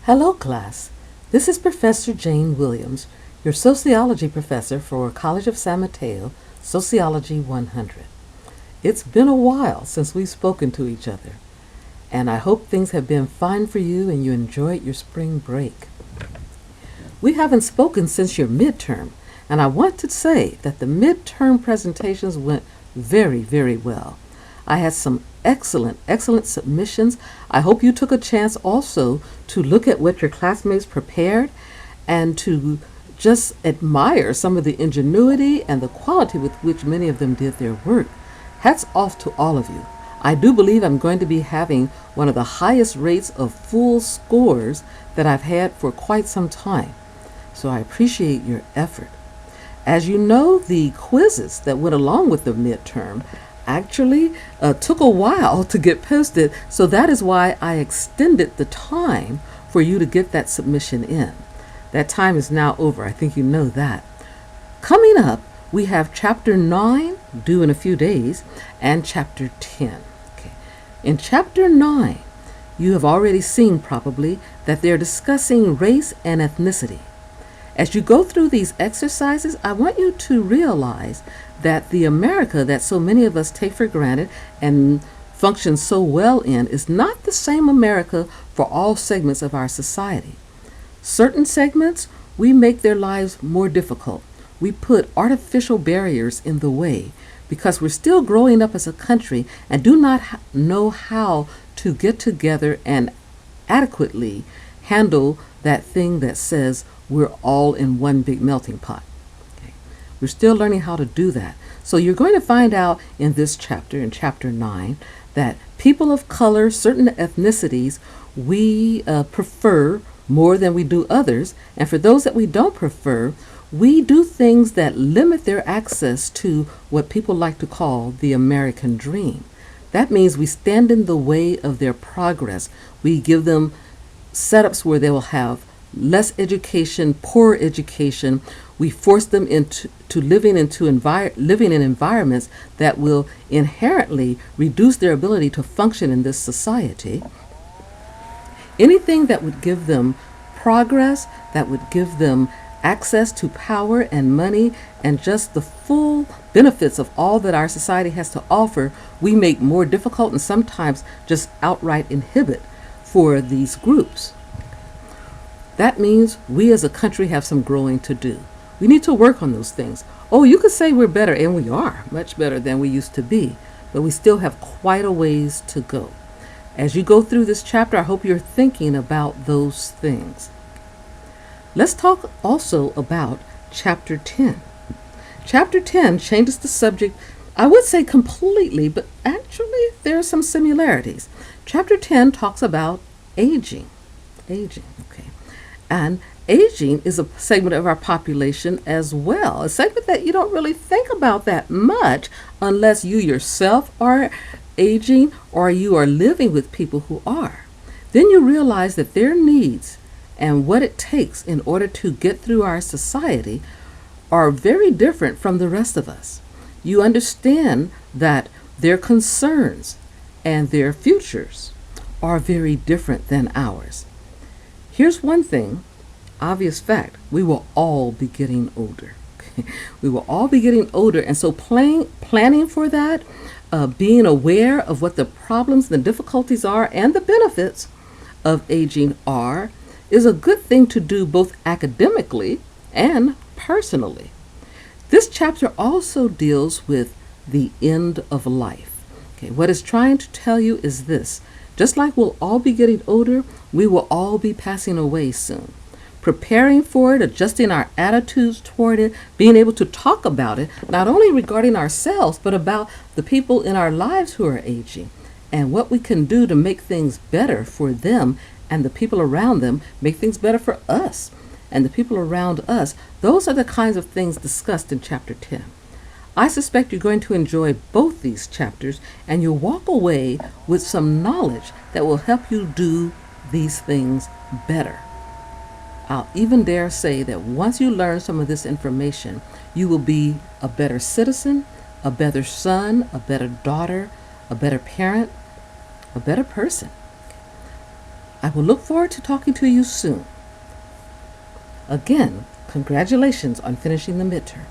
Hello, class. This is Professor Jane Williams, your sociology professor for College of San Mateo, Sociology 100. It's been a while since we've spoken to each other, and I hope things have been fine for you and you enjoyed your spring break. We haven't spoken since your midterm, and I want to say that the midterm presentations went very, very well. I had some excellent submissions. I hope you took a chance also to look at what your classmates prepared and to just admire some of the ingenuity and the quality with which many of them did their work. Hats off to all of you. I do believe I'm going to be having one of the highest rates of full scores that I've had for quite some time. So I appreciate your effort. As you know, the quizzes that went along with the midterm actually took a while to get posted, so that is why I extended the time for you to get that submission in. That time is now over. I think you know that. Coming up, we have Chapter 9, due in a few days, and Chapter 10. Okay. In Chapter 9, you have already seen probably that they're discussing race and ethnicity. As you go through these exercises, I want you to realize that the America that so many of us take for granted and function so well in is not the same America for all segments of our society. Certain segments, we make their lives more difficult. We put artificial barriers in the way because we're still growing up as a country and do not know how to get together and adequately handle that thing that says we're all in one big melting pot. Okay. We're still learning how to do that. So you're going to find out in this chapter, in Chapter 9, that people of color, certain ethnicities, we prefer more than we do others. And for those that we don't prefer, we do things that limit their access to what people like to call the American dream. That means we stand in the way of their progress. We give them setups where they will have less education, poor education. We force them into living in environments that will inherently reduce their ability to function in this society. Anything that would give them progress, that would give them access to power and money and just the full benefits of all that our society has to offer, we make more difficult and sometimes just outright inhibit for these groups. That means we as a country have some growing to do. We need to work on those things. Oh, you could say we're better, and we are much better than we used to be, but we still have quite a ways to go. As you go through this chapter, I hope you're thinking about those things. Let's talk also about Chapter 10. Chapter 10 changes the subject, I would say completely, but actually there are some similarities. Chapter 10 talks about aging. Okay. And aging is a segment of our population as well, a segment that you don't really think about that much unless you yourself are aging or you are living with people who are. Then you realize that their needs and what it takes in order to get through our society are very different from the rest of us. You understand that their concerns and their futures are very different than ours. Here's one thing, obvious fact, we will all be getting older. We will all be getting older, and so planning for that, being aware of what the problems, the difficulties are, and the benefits of aging are, is a good thing to do both academically and personally. This chapter also deals with the end of life. Okay, what it's trying to tell you is this. Just like we'll all be getting older, we will all be passing away soon. Preparing for it, adjusting our attitudes toward it, being able to talk about it, not only regarding ourselves, but about the people in our lives who are aging, and what we can do to make things better for them and the people around them, make things better for us and the people around us. Those are the kinds of things discussed in Chapter 10. I suspect you're going to enjoy both these chapters, and you'll walk away with some knowledge that will help you do these things better. I'll even dare say that once you learn some of this information, you will be a better citizen, a better son, a better daughter, a better parent, a better person. I I will look forward to talking to you soon. Again, congratulations on finishing the midterm.